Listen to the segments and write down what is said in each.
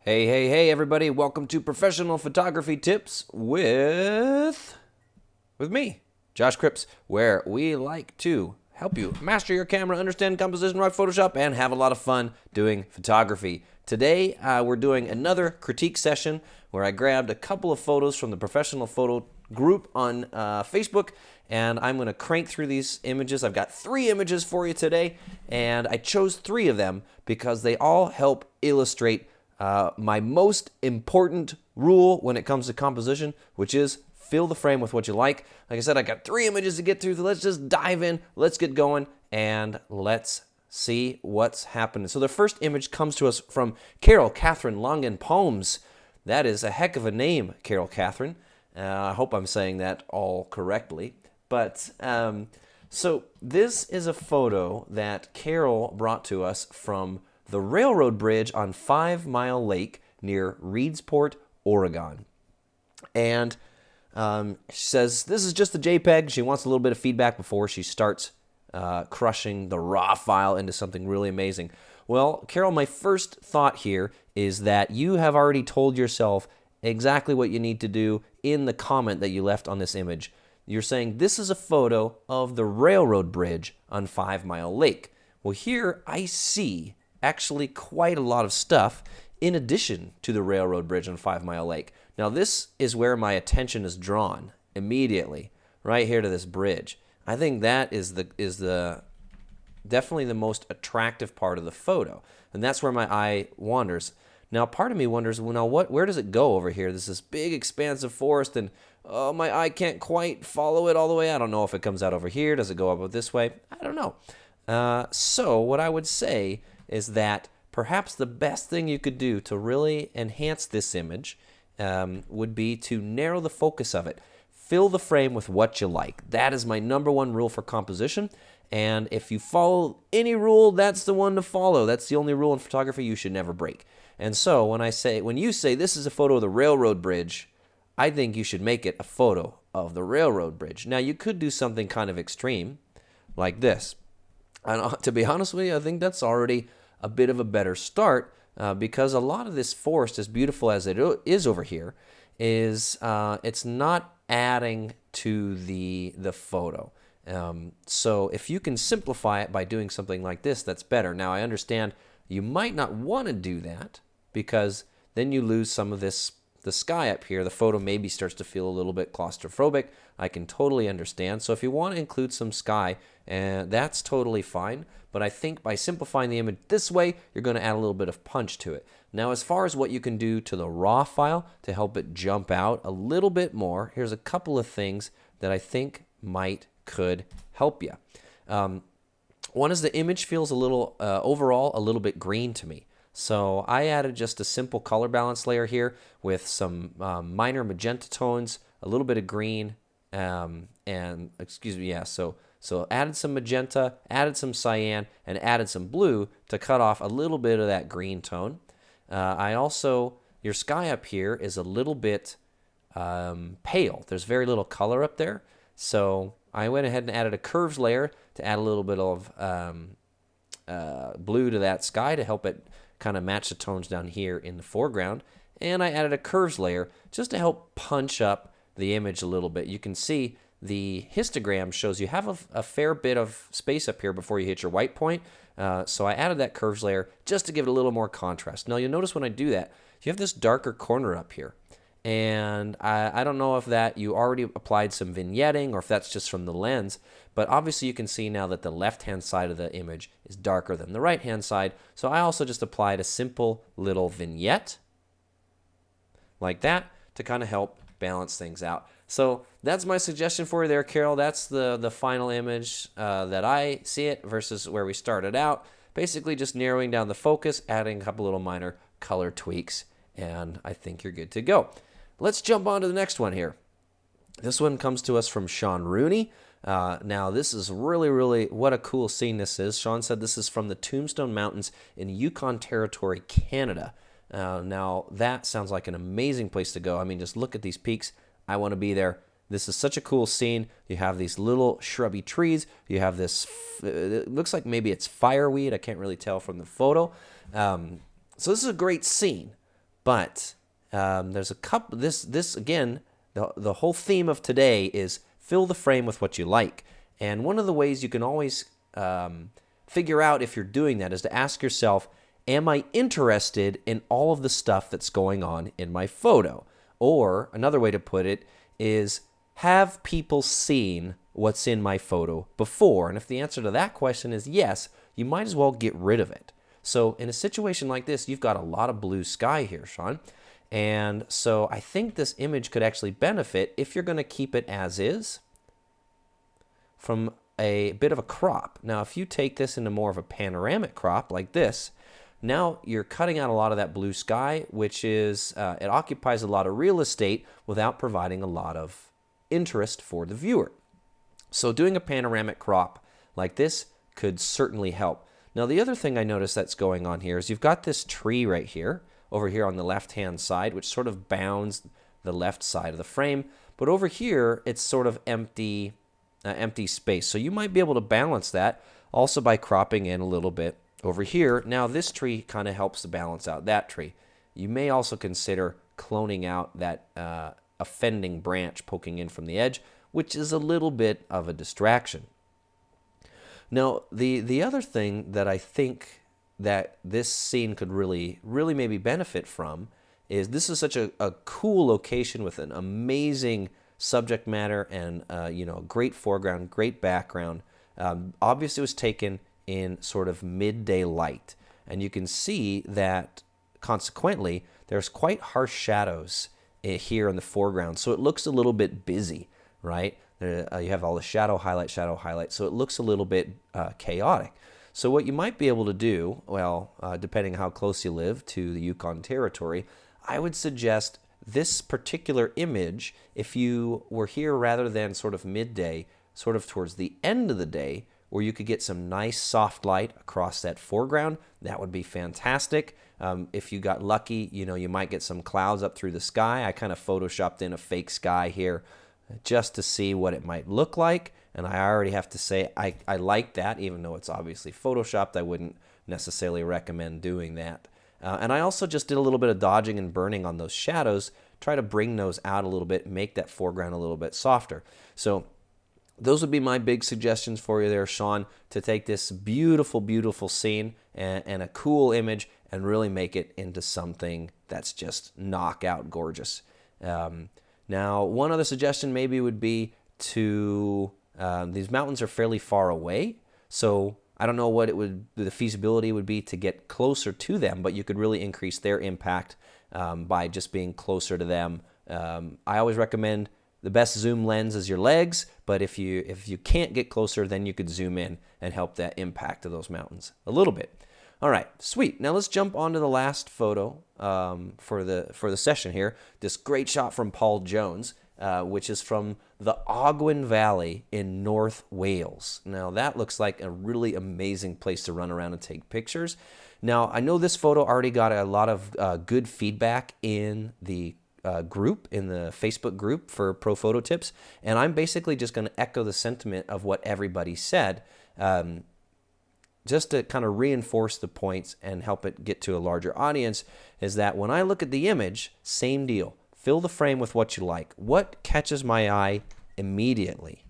Hey, hey, hey, everybody. Welcome to Professional Photography Tips with me, Josh Cripps, where we like to help you master your camera, understand composition, rock Photoshop, and have a lot of fun doing photography. Today, we're doing another critique session where I grabbed a couple of photos from the Professional Photo group on Facebook, and I'm going to crank through these images. I've got 3 images for you today, and I chose 3 of them because they all help illustrate my most important rule when it comes to composition, which is fill the frame with what you like. Like I said, I got 3 images to get through, so let's just dive in, let's get going, and let's see what's happening. So the first image comes to us from Kathryn Langan, Pomes. That is a heck of a name, Kathryn. I hope I'm saying that all correctly. But so this is a photo that Carol brought to us from the railroad bridge on 5 Mile Lake near Reedsport, Oregon. And she says this is just a JPEG. She wants a little bit of feedback before she starts crushing the raw file into something really amazing. Well, Carol, my first thought here is that you have already told yourself exactly what you need to do in the comment that you left on this image. You're saying this is a photo of the railroad bridge on 5 Mile Lake. Well, here I see actually quite a lot of stuff in addition to the railroad bridge on 5 Mile Lake. Now this is where my attention is drawn immediately, right here to this bridge. I think that is definitely the most attractive part of the photo, and that's where my eye wanders. Now part of me wonders, well, now where does it go over here? There's this big expansive forest, and oh, my eye can't quite follow it all the way. I don't know if it comes out over here. Does it go up this way? I don't know. So what I would say is that perhaps the best thing you could do to really enhance this image would be to narrow the focus of it. Fill the frame with what you like. That is my #1 rule for composition. And if you follow any rule, that's the one to follow. That's the only rule in photography you should never break. And so when you say this is a photo of the railroad bridge, I think you should make it a photo of the railroad bridge. Now you could do something kind of extreme like this. And to be honest with you, I think that's already a bit of a better start because a lot of this forest, as beautiful as it is over here, is it's not adding to the photo. So if you can simplify it by doing something like this, that's better. Now I understand you might not want to do that because then you lose some of the sky up here. The photo maybe starts to feel a little bit claustrophobic. I can totally understand. So if you want to include some sky, that's totally fine. But I think by simplifying the image this way, you're going to add a little bit of punch to it. Now, as far as what you can do to the raw file to help it jump out a little bit more, here's a couple of things that I think could help you. One is the image feels a little, overall, a little bit green to me. So I added just a simple color balance layer here with some minor magenta tones, a little bit of green, so added some magenta, added some cyan, and added some blue to cut off a little bit of that green tone. Your sky up here is a little bit pale. There's very little color up there. So I went ahead and added a curves layer to add a little bit of blue to that sky to help it kind of match the tones down here in the foreground. And I added a curves layer just to help punch up the image a little bit. You can see the histogram shows you have a fair bit of space up here before you hit your white point. So I added that curves layer just to give it a little more contrast. Now you'll notice when I do that, you have this darker corner up here. And I don't know if that you already applied some vignetting or if that's just from the lens, but obviously you can see now that the left-hand side of the image is darker than the right-hand side. So I also just applied a simple little vignette like that to kind of help balance things out. So that's my suggestion for you there, Carol. That's the final image that I see it versus where we started out. Basically just narrowing down the focus, adding a couple little minor color tweaks, and I think you're good to go. Let's jump on to the next one here. This one comes to us from Sean Rooney. Now, this is really, what a cool scene this is. Sean said this is from the Tombstone Mountains in Yukon Territory, Canada. Now, that sounds like an amazing place to go. I mean, just look at these peaks. I want to be there. This is such a cool scene. You have these little shrubby trees. You have this, it looks like maybe it's fireweed. I can't really tell from the photo. So this is a great scene. But there's a couple, this again, the whole theme of today is fill the frame with what you like. And one of the ways you can always figure out if you're doing that is to ask yourself, am I interested in all of the stuff that's going on in my photo? Or another way to put it is, have people seen what's in my photo before? And if the answer to that question is yes, you might as well get rid of it. So in a situation like this, you've got a lot of blue sky here, Sean. And so I think this image could actually benefit, if you're going to keep it as is, from a bit of a crop. Now, if you take this into more of a panoramic crop like this, now you're cutting out a lot of that blue sky, which is, it occupies a lot of real estate without providing a lot of interest for the viewer. So doing a panoramic crop like this could certainly help. Now, the other thing I noticed that's going on here is you've got this tree right here, over here on the left-hand side, which sort of bounds the left side of the frame. But over here, it's sort of empty space. So you might be able to balance that also by cropping in a little bit over here. Now, this tree kind of helps to balance out that tree. You may also consider cloning out that offending branch poking in from the edge, which is a little bit of a distraction. Now, the other thing that I think that this scene could really maybe benefit from is, this is such a cool location with an amazing subject matter and great foreground, great background. Obviously, it was taken in sort of midday light, and you can see that consequently there's quite harsh shadows here in the foreground, so it looks a little bit busy, right? You have all the shadow highlight, so it looks a little bit chaotic. So what you might be able to do, well, depending how close you live to the Yukon Territory, I would suggest this particular image, if you were here rather than sort of midday, sort of towards the end of the day, where you could get some nice soft light across that foreground, that would be fantastic. If you got lucky, you might get some clouds up through the sky. I kind of photoshopped in a fake sky here just to see what it might look like. And I already have to say, I like that, even though it's obviously photoshopped. I wouldn't necessarily recommend doing that. And I also just did a little bit of dodging and burning on those shadows, try to bring those out a little bit, make that foreground a little bit softer. So those would be my big suggestions for you there, Sean, to take this beautiful, beautiful scene and a cool image and really make it into something that's just knockout gorgeous. Now, one other suggestion maybe would be to, these mountains are fairly far away, so I don't know what the feasibility would be to get closer to them, but you could really increase their impact by just being closer to them. I always recommend the best zoom lens is your legs, but if you can't get closer, then you could zoom in and help that impact of those mountains a little bit. All right, sweet. Now let's jump on to the last photo for the session here. This great shot from Paul Jones, which is from the Ogwen Valley in North Wales. Now that looks like a really amazing place to run around and take pictures. Now I know this photo already got a lot of good feedback in the group, in the Facebook group for Pro Photo Tips, and I'm basically just going to echo the sentiment of what everybody said, just to kind of reinforce the points and help it get to a larger audience, is that when I look at the image, same deal. Fill the frame with what you like. What catches my eye immediately?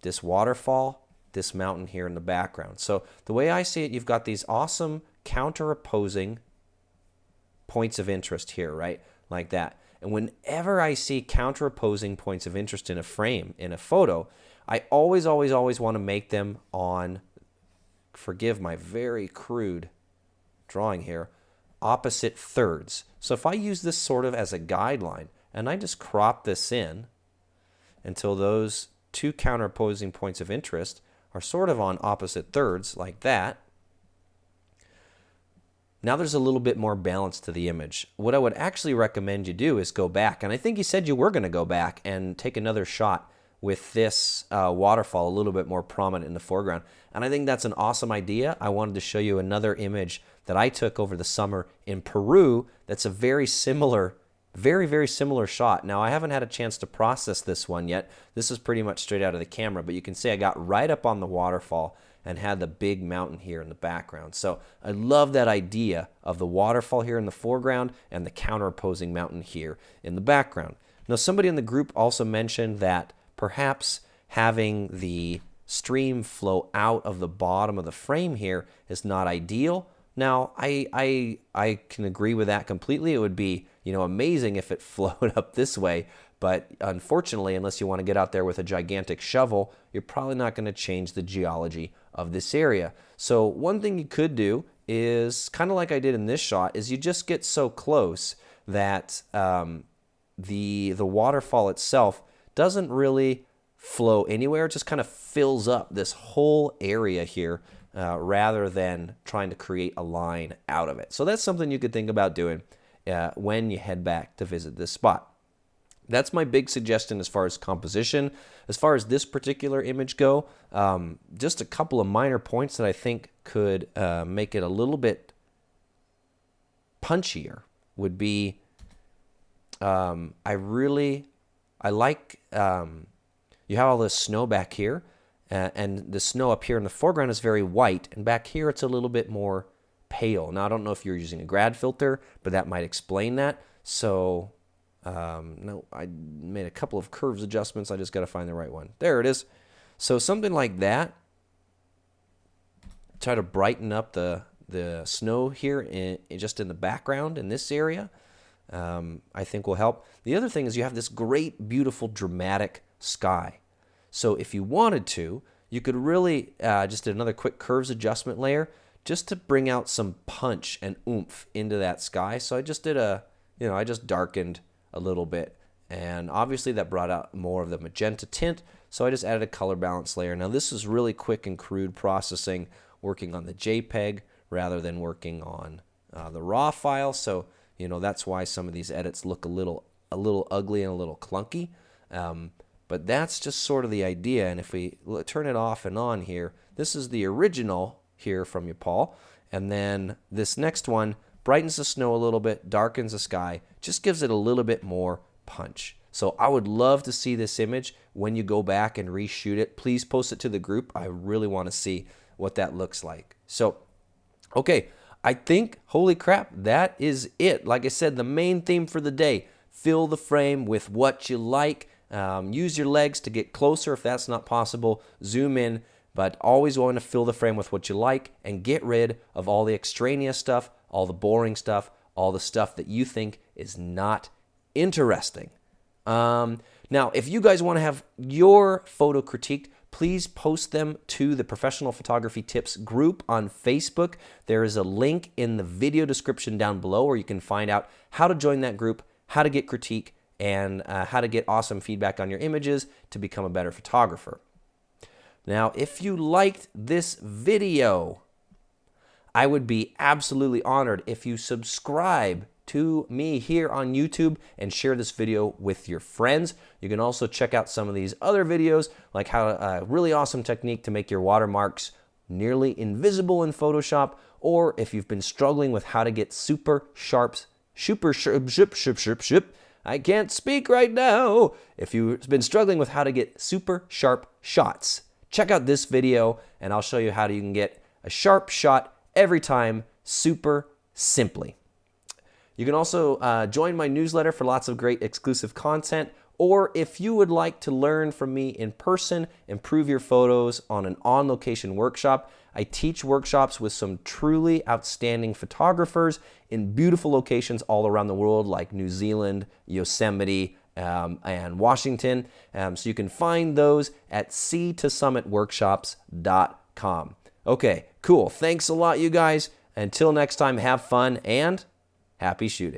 This waterfall, this mountain here in the background. So the way I see it, you've got these awesome counter-opposing points of interest here, right? Like that. And whenever I see counter-opposing points of interest in a frame, in a photo, I always want to make them on, forgive my very crude drawing here, opposite thirds. So if I use this sort of as a guideline, and I just crop this in until those two counter-opposing points of interest are sort of on opposite thirds, like that, now there's a little bit more balance to the image. What I would actually recommend you do is go back, and I think you said you were going to go back and take another shot with this waterfall a little bit more prominent in the foreground. And I think that's an awesome idea. I wanted to show you another image that I took over the summer in Peru that's a very similar, very similar shot. Now, I haven't had a chance to process this one yet. This is pretty much straight out of the camera, but you can see I got right up on the waterfall and had the big mountain here in the background. So I love that idea of the waterfall here in the foreground and the counterposing mountain here in the background. Now, somebody in the group also mentioned that perhaps having the stream flow out of the bottom of the frame here is not ideal. Now, I can agree with that completely. It would be, amazing if it flowed up this way, but unfortunately, unless you want to get out there with a gigantic shovel, you're probably not going to change the geology of this area. So one thing you could do is, kind of like I did in this shot, is you just get so close that the waterfall itself doesn't really flow anywhere. It just kind of fills up this whole area here rather than trying to create a line out of it. So that's something you could think about doing when you head back to visit this spot. That's my big suggestion as far as composition. As far as this particular image go, just a couple of minor points that I think could make it a little bit punchier would be, I like, you have all this snow back here, and the snow up here in the foreground is very white, and back here it's a little bit more pale. Now, I don't know if you're using a grad filter, but that might explain that. So, no, I made a couple of curves adjustments. I just got to find the right one. There it is. So something like that. Try to brighten up the snow here just in the background in this area. I think will help. The other thing is you have this great, beautiful, dramatic sky. So if you wanted to, you could really just do another quick curves adjustment layer just to bring out some punch and oomph into that sky. So I just did I just darkened a little bit, and obviously that brought out more of the magenta tint, so I just added a color balance layer. Now this is really quick and crude processing, working on the JPEG rather than working on the RAW file, so that's why some of these edits look a little ugly and a little clunky, but that's just sort of the idea. And if we turn it off and on here, this is the original here from you, Paul, and then this next one brightens the snow a little bit, darkens the sky, just gives it a little bit more punch. So I would love to see this image when you go back and reshoot it. Please post it to the group. I really want to see what that looks like. So, okay, I think, holy crap, that is it. Like I said, the main theme for the day, fill the frame with what you like. Use your legs to get closer if that's not possible. Zoom in, but always want to fill the frame with what you like and get rid of all the extraneous stuff, all the boring stuff, all the stuff that you think is not interesting. Now, if you guys want to have your photo critiqued, please post them to the Professional Photography Tips group on Facebook. There is a link in the video description down below where you can find out how to join that group, how to get critique, and how to get awesome feedback on your images to become a better photographer. Now, if you liked this video, I would be absolutely honored if you subscribe to me here on YouTube and share this video with your friends. You can also check out some of these other videos, like how a really awesome technique to make your watermarks nearly invisible in Photoshop, or if you've been struggling with how to get super sharp, I can't speak right now. If you've been struggling with how to get super sharp shots, check out this video and I'll show you how you can get a sharp shot every time, super simply. You can also join my newsletter for lots of great exclusive content, or if you would like to learn from me in person, improve your photos on an on-location workshop. I teach workshops with some truly outstanding photographers in beautiful locations all around the world, like New Zealand, Yosemite, and Washington. So you can find those at sea2summitworkshops.com. Okay, cool. Thanks a lot, you guys. Until next time, have fun and happy shooting.